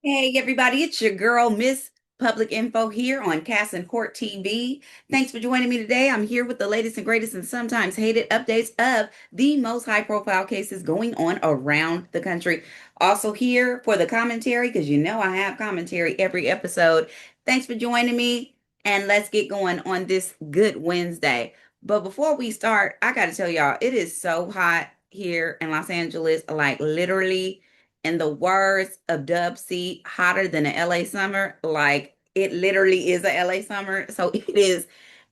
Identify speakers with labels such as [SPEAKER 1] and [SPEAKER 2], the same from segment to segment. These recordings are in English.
[SPEAKER 1] Hey everybody, it's your girl, Miss Public Info here on Cast and Court TV. Thanks for joining me today. I'm here with the latest and greatest and sometimes hated updates of the most high-profile cases going on around the country. Also here for the commentary, because you know I have commentary every episode. Thanks for joining me, and let's get going on this good Wednesday. But before we start, I got to tell y'all, it is so hot here in Los Angeles, like literally in the words of Dub C, hotter than an LA summer. Like it literally is a LA summer. So it is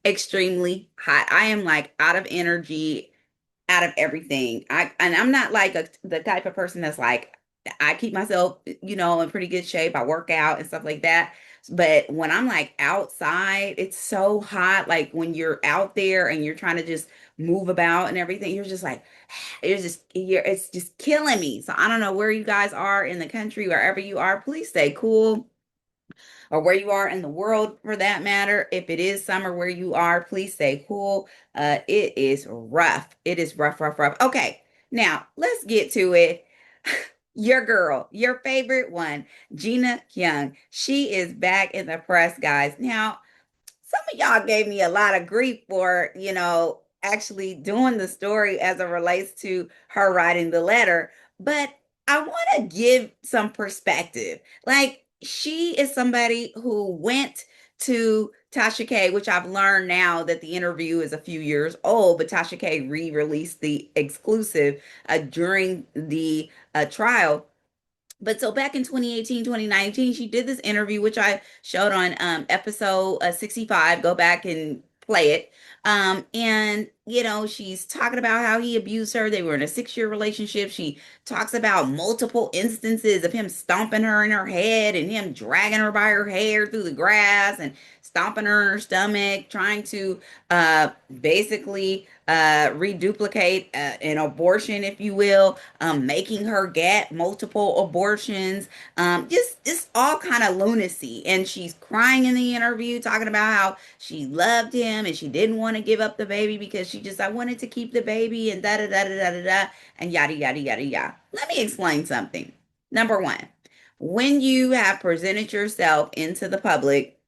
[SPEAKER 1] extremely hot. I am like out of energy, out of everything. I'm not like the type of person that's like I keep myself, in pretty good shape. I work out and stuff like that. But when I'm like outside, it's so hot. Like when you're out there and you're trying to just move about and everything, you're just like, it's just killing me. So I don't know where you guys are in the country, wherever you are, please stay cool, or where you are in the world for that matter. If it is summer where you are, please stay cool. It is rough. It is rough, rough, rough. Okay, now let's get to it. Your girl, your favorite one, Gina Young. She is back in the press, guys. Now, some of y'all gave me a lot of grief for, actually doing the story as it relates to her writing the letter, but I want to give some perspective. Like, she is somebody who went to Tasha K, which I've learned now that the interview is a few years old, but Tasha K re-released the exclusive during the trial. But so back in 2018, 2019, she did this interview, which I showed on episode 65. Go back and play it. And, she's talking about how he abused her. They were in a 6-year relationship. She talks about multiple instances of him stomping her in her head and him dragging her by her hair through the grass and stomping her in her stomach, trying to basically reduplicate an abortion, if you will, making her get multiple abortions, just all kind of lunacy. And she's crying in the interview, talking about how she loved him and she didn't want to give up the baby because I wanted to keep the baby and da da da da da da da and yada yada yada yada. Let me explain something. Number one, when you have presented yourself into the public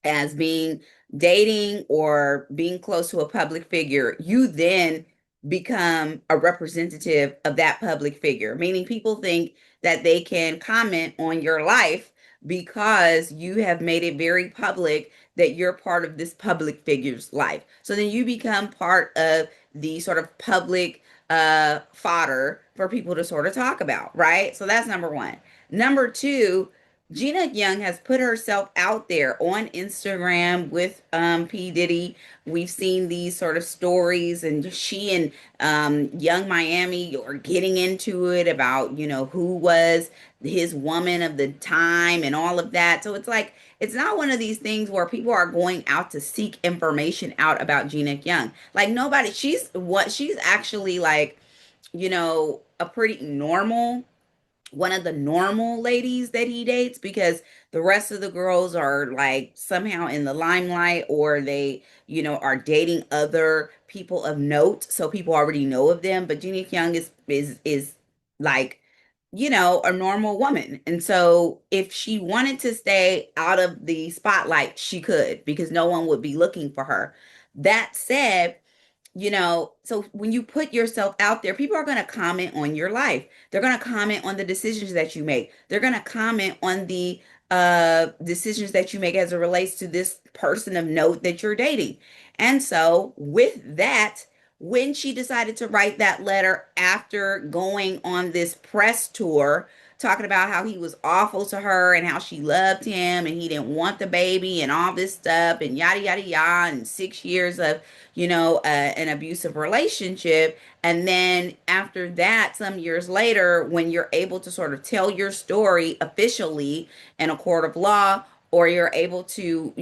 [SPEAKER 1] as being dating or being close to a public figure, you then become a representative of that public figure, meaning people think that they can comment on your life because you have made it very public that you're part of this public figure's life. So then you become part of the sort of public fodder for people to sort of talk about, right? So that's number one. Number two, Gina Young has put herself out there on Instagram with P. Diddy. We've seen these sort of stories, and she and Young Miami are getting into it about, who was his woman of the time and all of that. So it's like, it's not one of these things where people are going out to seek information out about Gina Young. Like, nobody, she's actually like, a pretty normal, one of the normal ladies that he dates, because the rest of the girls are like somehow in the limelight, or they, are dating other people of note, so people already know of them. But Jeannie Young is like, a normal woman. And so if she wanted to stay out of the spotlight, she could, because no one would be looking for her. That said, so when you put yourself out there, people are going to comment on your life. They're going to comment on the decisions that you make. They're going to comment on the decisions that you make as it relates to this person of note that you're dating. And so with that, when she decided to write that letter after going on this press tour, talking about how he was awful to her and how she loved him and he didn't want the baby and all this stuff and yada yada yada, and 6 years of, an abusive relationship. And then after that, some years later, when you're able to sort of tell your story officially in a court of law, or you're able to,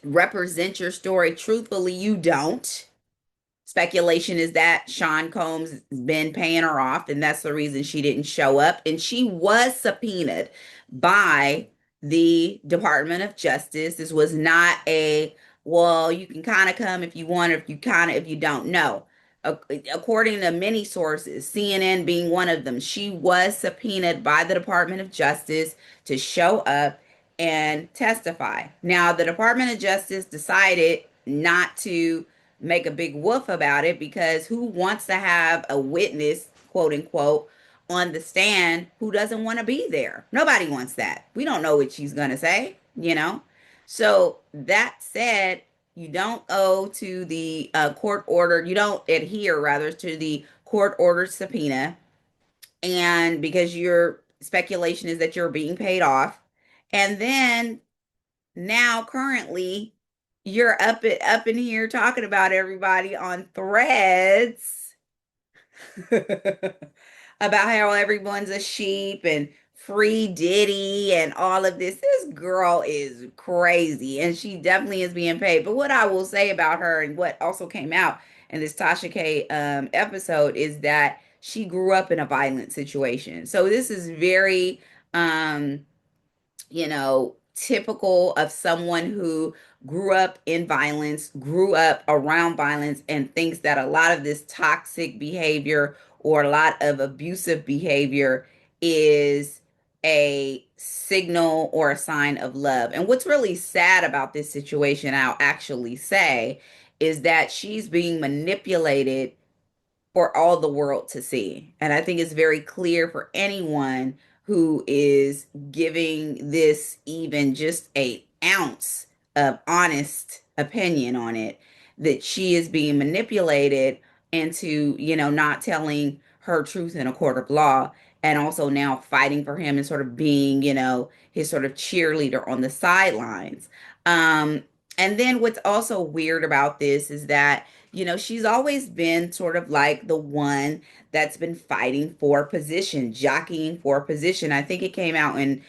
[SPEAKER 1] represent your story truthfully, you don't. Speculation is that Sean Combs has been paying her off, and that's the reason she didn't show up. And she was subpoenaed by the Department of Justice. This was not a, well, you can kind of come if you want, or if you don't know. according to many sources, CNN being one of them, she was subpoenaed by the Department of Justice to show up and testify. Now, the Department of Justice decided not to make a big woof about it because who wants to have a witness, quote unquote, on the stand who doesn't want to be there? Nobody wants that. We don't know what she's going to say, you know? So, that said, you don't owe to the court order, you don't adhere rather to the court ordered subpoena, and because your speculation is that you're being paid off, and then now currently you're up in here talking about everybody on threads about how everyone's a sheep and free Diddy and all of this. This girl is crazy and she definitely is being paid. But what I will say about her and what also came out in this Tasha K episode is that she grew up in a violent situation. So this is very um typical of someone who grew up in violence, grew up around violence, and thinks that a lot of this toxic behavior or a lot of abusive behavior is a signal or a sign of love. And what's really sad about this situation, I'll actually say, is that she's being manipulated for all the world to see. And I think it's very clear for anyone who is giving this even just a ounce of honest opinion on it that she is being manipulated into, not telling her truth in a court of law and also now fighting for him and sort of being, his sort of cheerleader on the sidelines. Um, and then what's also weird about this is that she's always been sort of like the one that's been fighting for position, jockeying for position. I think it came out in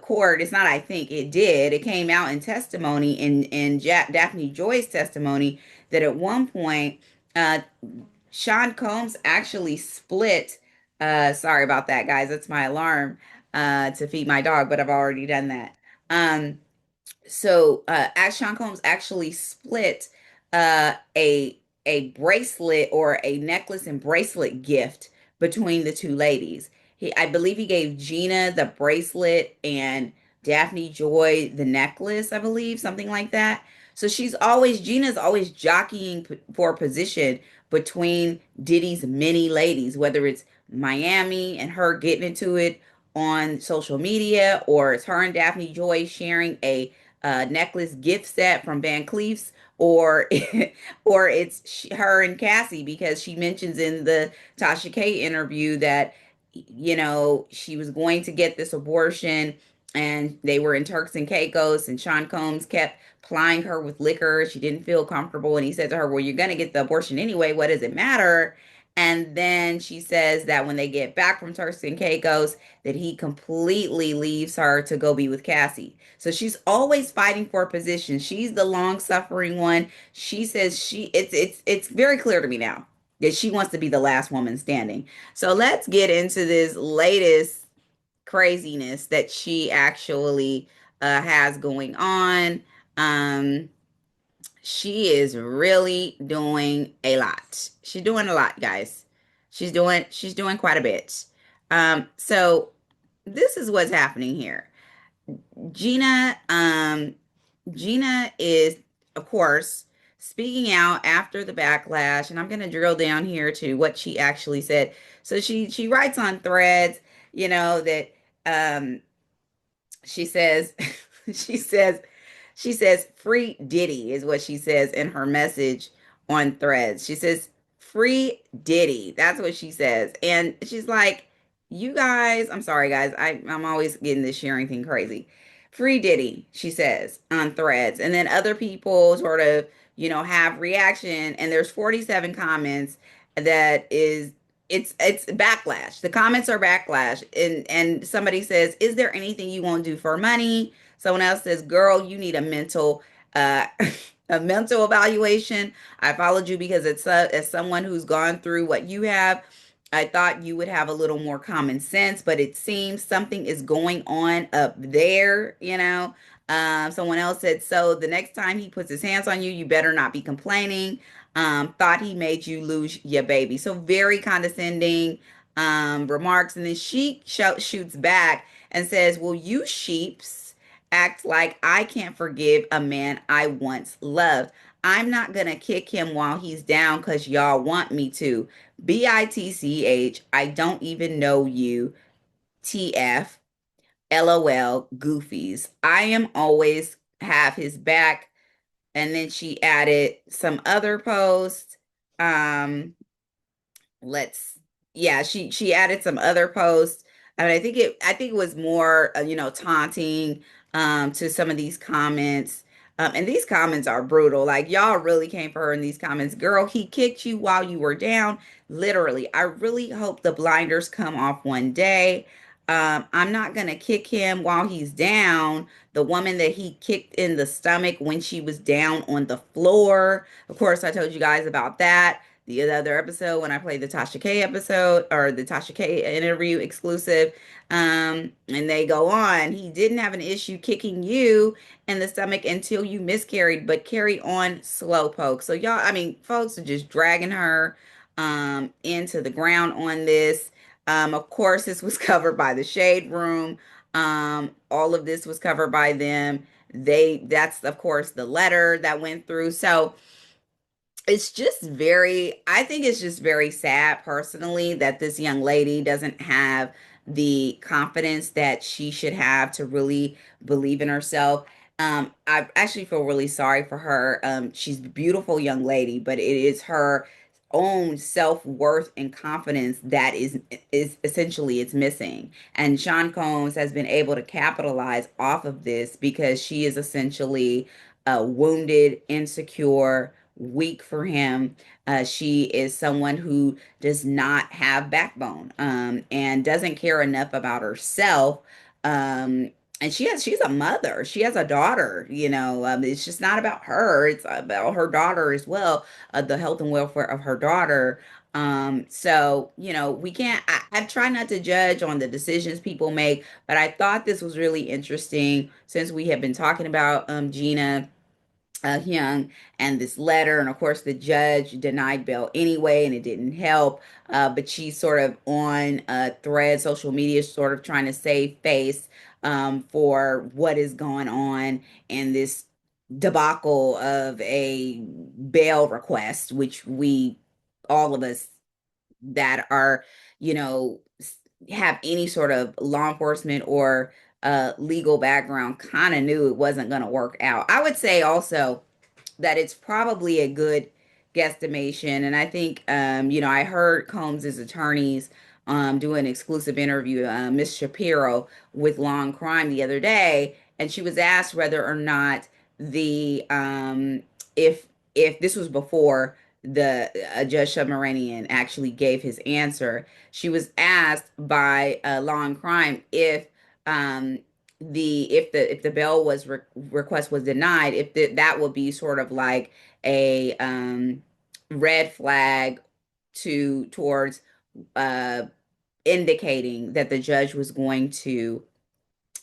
[SPEAKER 1] court. It's not, I think it did. It came out in testimony in Daphne Joy's testimony that at one point, uh, Sean Combs actually split. Sorry about that, guys. That's my alarm to feed my dog, but I've already done that. Sean Combs actually split a bracelet or a necklace and bracelet gift between the two ladies. I believe he gave Gina the bracelet and Daphne Joy the necklace, I believe, something like that. So Gina's always jockeying for position between Diddy's many ladies, whether it's Miami and her getting into it on social media, or it's her and Daphne Joy sharing a necklace gift set from Van Cleef's, or or it's her and Cassie, because she mentions in the Tasha K interview that she was going to get this abortion and they were in Turks and Caicos and Sean Combs kept plying her with liquor. She didn't feel comfortable and he said to her, well, you're going to get the abortion anyway. What does it matter? And then she says that when they get back from Turks and Caicos, that he completely leaves her to go be with Cassie. So she's always fighting for a position. She's the long-suffering one. She says it's very clear to me now that she wants to be the last woman standing. So let's get into this latest craziness that she actually has going on. Um, she is really doing a lot. She's doing a lot, guys. She's doing quite a bit. So this is what's happening here. Gina, Gina is, of course, speaking out after the backlash, and I'm going to drill down here to what she actually said. So she writes on Threads, that she says, she says, she says, free Diddy is what she says in her message on Threads. She says, free Diddy. That's what she says. And she's like, you guys, I'm sorry, guys. I'm always getting this sharing thing crazy. Free Diddy, she says on Threads. And then other people sort of, have reaction. And there's 47 comments that is it's backlash. The comments are backlash. And somebody says, is there anything you won't do for money? Someone else says, girl, you need a mental a mental evaluation. I followed you because it's as someone who's gone through what you have. I thought you would have a little more common sense, but it seems something is going on up there. Someone else said, so the next time he puts his hands on you, you better not be complaining. thought he made you lose your baby. So very condescending remarks. And then she shoots back and says, well, you sheeps act like I can't forgive a man I once loved. I'm not going to kick him while he's down because y'all want me to. BITCH, I don't even know you. TF, LOL, goofies. I am always have his back. And then she added some other posts. Um, let's yeah, she added some other posts. I mean, I think it was more taunting to some of these comments. And these comments are brutal. Like y'all really came for her in these comments. Girl, he kicked you while you were down. Literally. I really hope the blinders come off one day. I'm not gonna kick him while he's down. The woman that he kicked in the stomach when she was down on the floor. Of course, I told you guys about that the other episode when I played the Tasha K episode or the Tasha K interview exclusive. And they go on. He didn't have an issue kicking you in the stomach until you miscarried, but carry on slowpoke. So y'all, I mean, folks are just dragging her into the ground on this. Of course, this was covered by the Shade Room. All of this was covered by them. That's of course the letter that went through. So it's just I think it's just very sad personally that this young lady doesn't have the confidence that she should have to really believe in herself. I actually feel really sorry for her. She's a beautiful young lady, but it is her own self-worth and confidence that is essentially it's missing. And Sean Combs has been able to capitalize off of this because she is essentially wounded, insecure, weak for him. She is someone who does not have backbone and doesn't care enough about herself. And she's a mother. She has a daughter, it's just not about her. It's about her daughter as well, the health and welfare of her daughter. So, we can't, I try not to judge on the decisions people make, but I thought this was really interesting since we have been talking about Gina Young and this letter. And of course, the judge denied bail anyway, and it didn't help. But she's sort of on a thread, social media, sort of trying to save face for what is going on in this debacle of a bail request, which all of us that are, you know, have any sort of law enforcement or legal background kind of knew it wasn't going to work out. I would say also that it's probably a good guesstimation. And I think, I heard Combs's attorneys do an exclusive interview, Miss Shapiro with Law and Crime the other day, and she was asked whether or not the if this was before the Judge Submarinian actually gave his answer. She was asked by Law and Crime um, if the bail was request was denied, if that would be sort of like a red flag towards uh, indicating that the judge was going to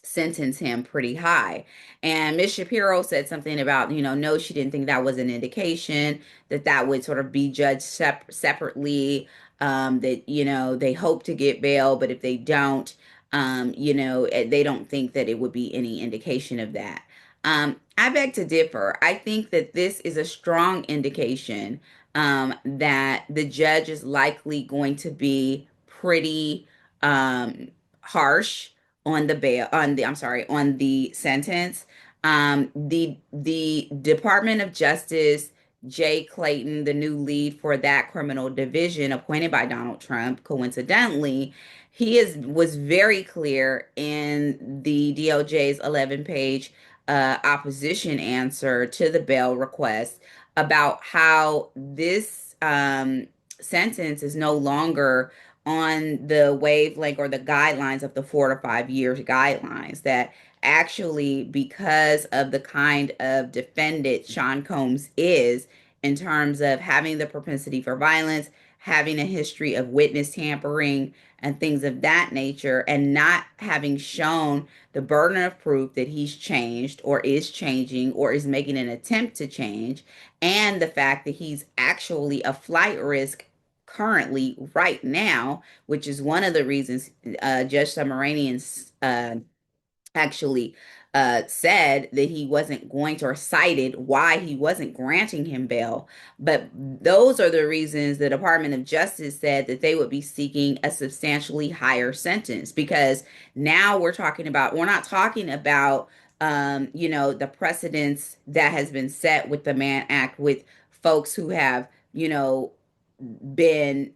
[SPEAKER 1] sentence him pretty high. And Miss Shapiro said something about, no, she didn't think that was an indication that would sort of be judged separately, that, they hope to get bail, but if they don't, they don't think that it would be any indication of that. I beg to differ. I think that this is a strong indication that the judge is likely going to be pretty harsh on the bail on the sentence. The Department of Justice, Jay Clayton, the new lead for that criminal division appointed by Donald Trump, coincidentally, was very clear in the DOJ's 11-page opposition answer to the bail request about how this sentence is no longer on the wavelength or the guidelines of the 4 to 5 years guidelines. That actually, because of the kind of defendant Sean Combs is, in terms of having the propensity for violence, having a history of witness tampering, and things of that nature, and not having shown the burden of proof that he's changed or is changing or is making an attempt to change, and the fact that he's actually a flight risk currently right now, which is one of the reasons Judge Submaranian actually said that he wasn't going to, or cited why he wasn't granting him bail. But those are the reasons the Department of Justice said that they would be seeking a substantially higher sentence, because now we're not talking about, the precedents that has been set with the Mann Act with folks who have, been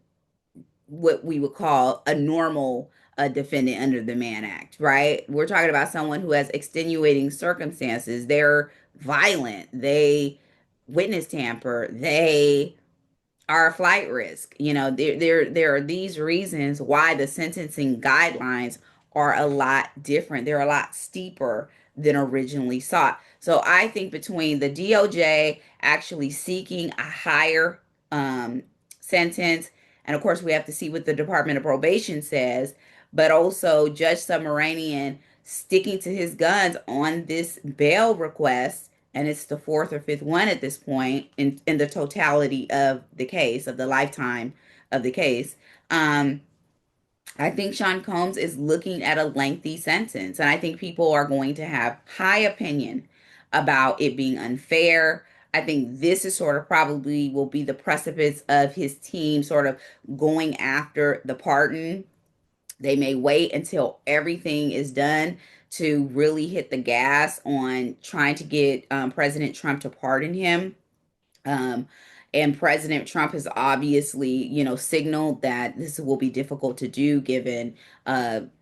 [SPEAKER 1] what we would call a normal defendant under the Mann Act, right? We're talking about someone who has extenuating circumstances. They're violent. They witness tamper. They are a flight risk. There are these reasons why the sentencing guidelines are a lot different. They're a lot steeper than originally sought. So I think between the DOJ actually seeking a higher sentence, and of course we have to see what the Department of Probation says, but also Judge Submaranian sticking to his guns on this bail request, and it's the fourth or fifth one at this point in the totality of the case, of the lifetime of the case. I think Sean Combs is looking at a lengthy sentence, and I think people are going to have high opinion about it being unfair. I think this is sort of probably will be the precipice of his team sort of going after the pardon. They may wait until everything is done to really hit the gas on trying to get President Trump to pardon him. Um, and President Trump has obviously, signaled that this will be difficult to do given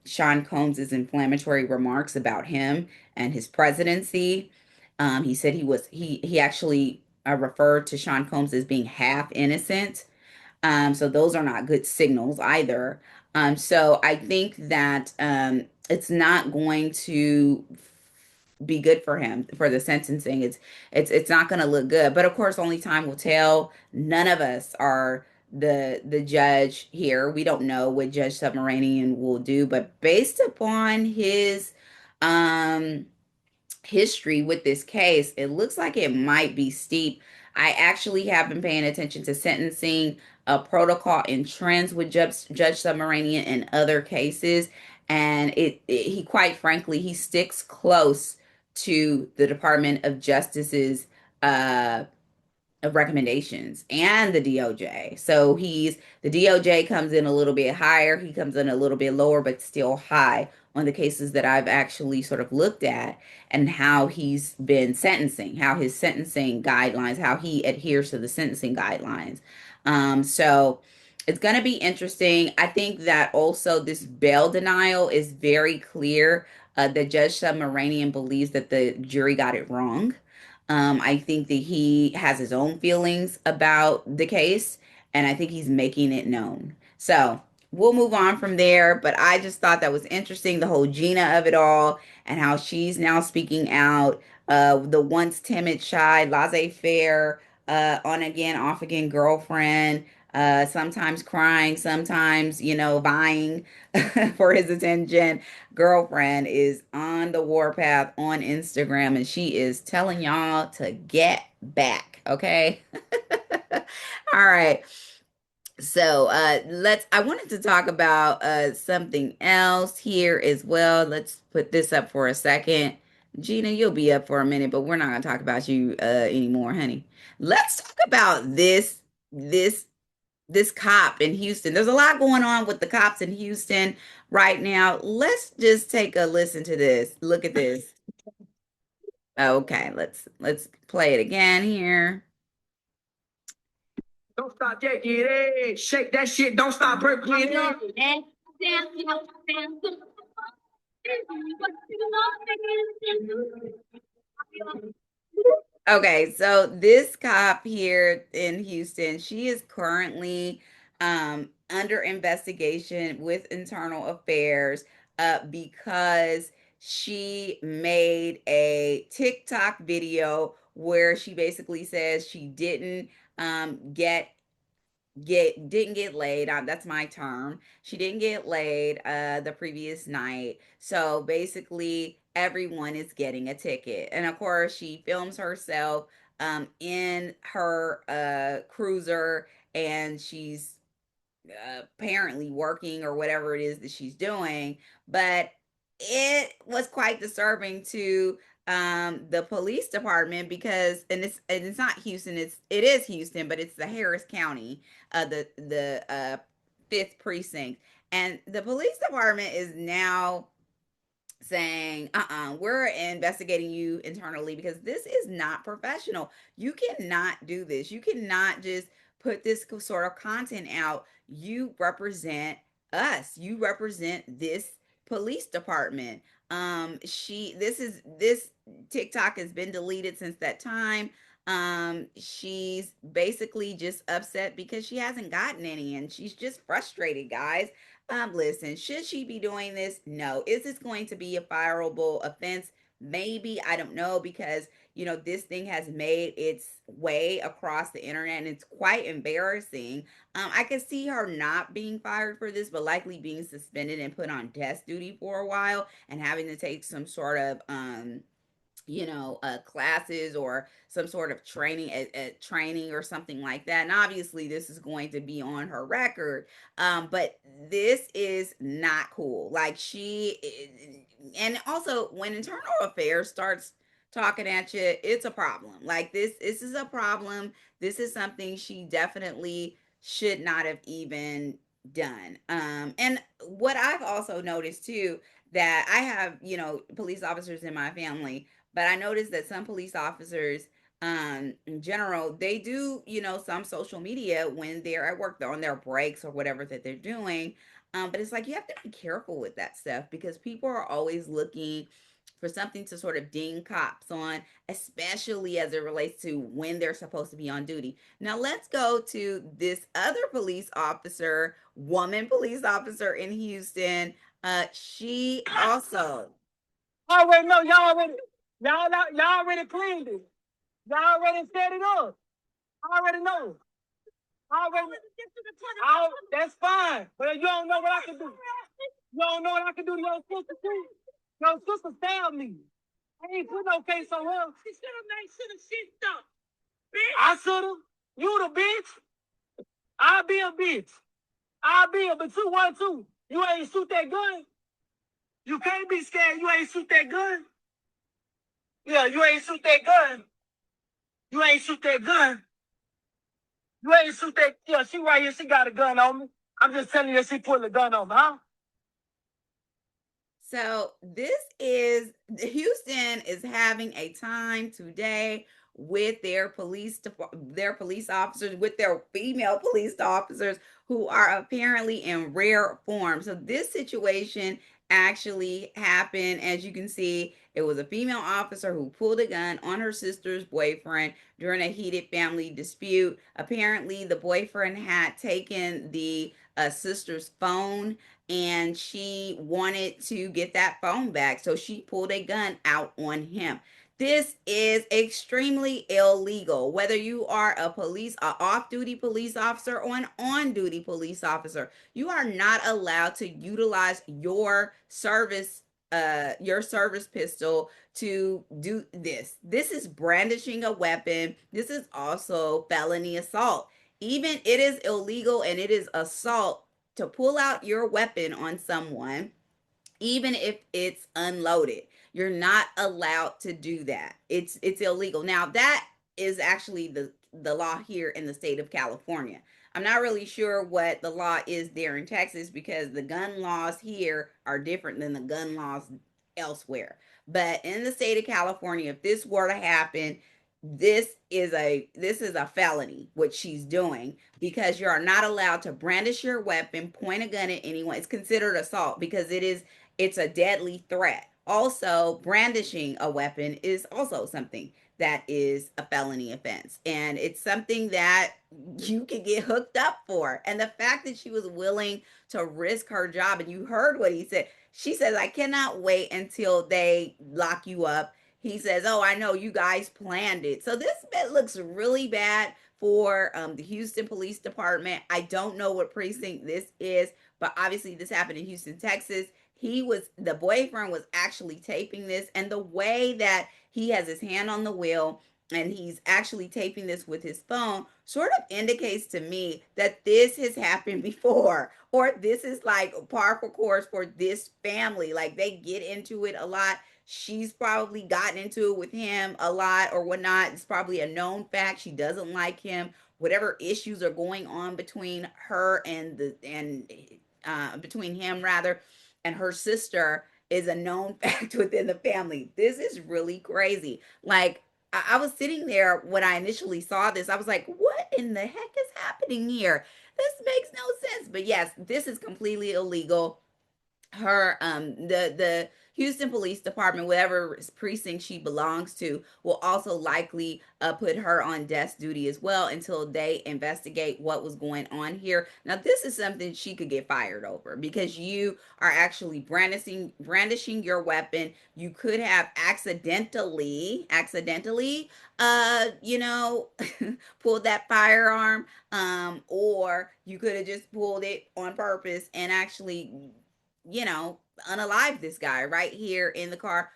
[SPEAKER 1] Sean Combs's inflammatory remarks about him and his presidency. He said he actually referred to Sean Combs as being half innocent. So those are not good signals either. So I think that it's not going to be good for him for the sentencing. It's not going to look good. But of course, only time will tell. None of us are the judge here. We don't know what Judge Submaranian will do, but based upon his um history with this case, it looks like it might be steep. I actually have been paying attention to sentencing protocol and trends with Judge Submaranian and other cases, and he quite frankly he sticks close to the Department of Justice's uh, of recommendations and the DOJ. So the DOJ comes in a little bit higher, he comes in a little bit lower, but still high on the cases that I've actually sort of looked at, and how he's been sentencing, how his sentencing guidelines, how he adheres to the sentencing guidelines. So it's going to be interesting. I think that also this bail denial is very clear that Judge Submaranian believes that the jury got it wrong. I think that he has his own feelings about the case, and I think he's making it known. So we'll move on from there. But I just thought that was interesting, the whole Gina of it all, and how she's now speaking out. The once timid, shy, laissez-faire, on again, off again girlfriend. Sometimes crying, sometimes, vying for his attention. Girlfriend is on the warpath on Instagram, and she is telling y'all to get back. Okay. All right. So I wanted to talk about something else here as well. Let's put this up for a second. Gina, you'll be up for a minute, but we're not gonna talk about you anymore, honey. Let's talk about this this cop in Houston. There's a lot going on with the cops in Houston right now. Let's just take a listen to this. Look at this. Okay, let's play it again here. Don't stop shaking it. Shake that shit. Don't stop percolating. Okay, so this cop here in Houston, she is currently under investigation with Internal Affairs because she made a TikTok video where she basically says she didn't get didn't get laid. That's my term. She didn't get laid the previous night. So basically everyone is getting a ticket. And of course she films herself in her cruiser, and she's apparently working or whatever it is that she's doing. But it was quite disturbing to the police department, because and it's not Houston, it is Houston, but it's the Harris County, the fifth precinct. And the police department is now saying, we're investigating you internally because this is not professional. You cannot do this. You cannot just put this sort of content out. You represent us. You represent this police department. This TikTok has been deleted since that time. She's basically just upset because she hasn't gotten any, and she's just frustrated, guys. Listen, should she be doing this? No. Is this going to be a fireable offense? Maybe. I don't know, because this thing has made its way across the internet, and it's quite embarrassing. I could see her not being fired for this, but likely being suspended and put on desk duty for a while, and having to take some sort of classes or some sort of training or something like that. And obviously this is going to be on her record. But this is not cool. Like, and also when internal affairs starts talking at you, it's a problem. Like, this is a problem. This is something she definitely should not have even done. And what I've also noticed too, that I have, police officers in my family, but I noticed that some police officers, in general, they do, some social media when they're at work, they're on their breaks or whatever that they're doing. But it's like you have to be careful with that stuff, because people are always looking for something to sort of ding cops on, especially as it relates to when they're supposed to be on duty. Now, let's go to this other police officer, woman police officer in Houston. She also.
[SPEAKER 2] I already know y'all already cleaned it. Y'all already set it up. I already know. I already that's fine. But you don't know what I can do. You don't know what I can do to your sister too. Your sister stabbed me. I ain't put no case on her. She should have made sure the shit stop. I should have. You the bitch. I'll be a bitch. I'll be a but 212. You ain't shoot that gun. You can't be scared. You ain't shoot that gun. Yeah, you ain't shoot that gun. You ain't shoot that gun. You ain't shoot that. Yeah, she right here. She got a gun on me. I'm just telling you that she put a gun on me, huh?
[SPEAKER 1] So this is Houston is having a time today with their police officers, with their female police officers who are apparently in rare form. So this situation actually happened. As you can see, it was a female officer who pulled a gun on her sister's boyfriend during a heated family dispute. Apparently the boyfriend had taken the sister's phone, and she wanted to get that phone back. So she pulled a gun out on him. This is extremely illegal. Whether you are a off-duty police officer or an on-duty police officer, you are not allowed to utilize your service pistol to do this. This is brandishing a weapon. This is also felony assault. Even it is illegal and it is assault to pull out your weapon on someone, even if it's unloaded. You're not allowed to do that. It's illegal. Now that is actually the law here in the state of California. I'm not really sure what the law is there in Texas, because the gun laws here are different than the gun laws elsewhere. But in the state of California, if this were to happen, this is a felony what she's doing, because you are not allowed to brandish your weapon, point a gun at anyone. It's considered assault because it's a deadly threat. Also, brandishing a weapon is also something that is a felony offense, and it's something that you can get hooked up for. And the fact that she was willing to risk her job, and you heard what he said. She says, I cannot wait until they lock you up. he says, "Oh, I know you guys planned it." So this bit looks really bad for the Houston Police Department. I don't know what precinct this is, but obviously this happened in Houston, Texas. The boyfriend was actually taping this, and the way that he has his hand on the wheel and he's actually taping this with his phone sort of indicates to me that this has happened before, or this is like par for course for this family. Like they get into it a lot. She's probably gotten into it with him a lot or whatnot. It's probably a known fact. She doesn't like him. Whatever issues are going on between her and between him rather and her sister is a known fact within the family. This is really crazy. Like I was sitting there when I initially saw this. I was like, what in the heck is happening here? This makes no sense. But yes, this is completely illegal. Her the Houston Police Department, whatever precinct she belongs to, will also likely put her on desk duty as well until they investigate what was going on here. Now, this is something she could get fired over because you are actually brandishing your weapon. You could have accidentally, you know, pulled that firearm, or you could have just pulled it on purpose and actually, you know, unalive this guy right here in the car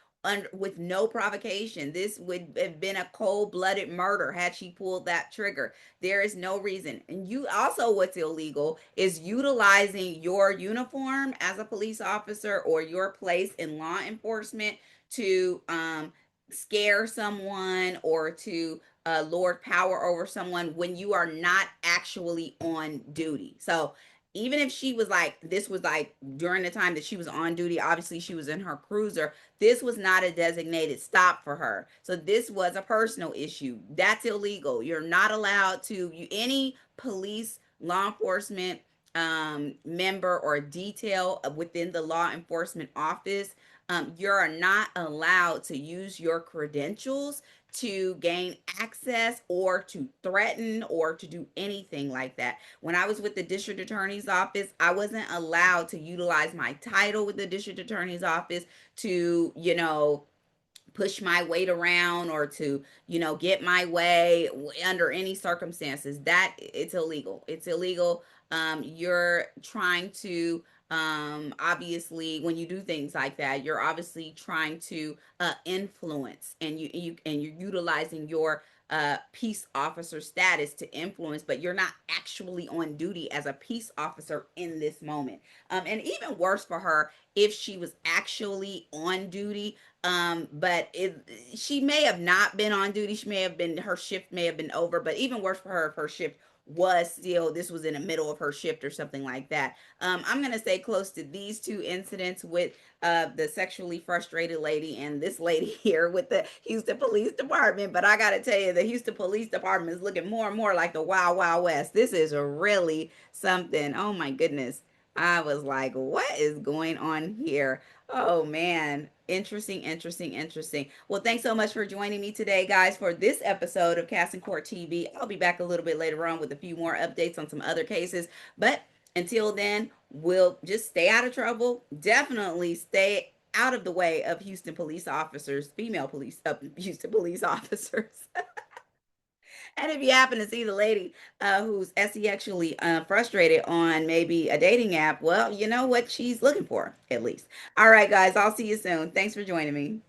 [SPEAKER 1] with no provocation. This would have been a cold-blooded murder had she pulled that trigger. There is no reason. And you also, what's illegal is utilizing your uniform as a police officer or your place in law enforcement to scare someone or to lord power over someone when you are not actually on duty. So even if she was like, this was like during the time that she was on duty, obviously she was in her cruiser, this was not a designated stop for her. So this was a personal issue. That's illegal. You're not allowed to, any police, law enforcement member or detail within the law enforcement office, you're not allowed to use your credentials to gain access or to threaten or to do anything like that. When I was with the district attorney's office, I wasn't allowed to utilize my title with the district attorney's office to, you know, push my weight around or to, you know, get my way under any circumstances. That it's illegal. It's illegal. You're trying to obviously when you do things like that, you're obviously trying to influence, and you're utilizing your peace officer status to influence, but you're not actually on duty as a peace officer in this moment. And even worse for her, if she was actually on duty, but she may have not been on duty. She may have been, her shift may have been over, but even worse for her if her shift was still, this was in the middle of her shift or something like that. I'm gonna say close to these two incidents with the sexually frustrated lady and this lady here with the Houston Police Department. But I gotta tell you, the Houston Police Department is looking more and more like the Wild Wild West. This is really something. Oh my goodness. I was like, what is going on here? Oh man. Interesting, interesting, interesting. Well, thanks so much for joining me today, guys, for this episode of Cast in Court TV. I'll be back a little bit later on with a few more updates on some other cases. But until then, we'll just stay out of trouble. Definitely stay out of the way of Houston police officers, female police, Houston police officers. And if you happen to see the lady who's sexually frustrated on maybe a dating app, well, you know what she's looking for, at least. All right, guys, I'll see you soon. Thanks for joining me.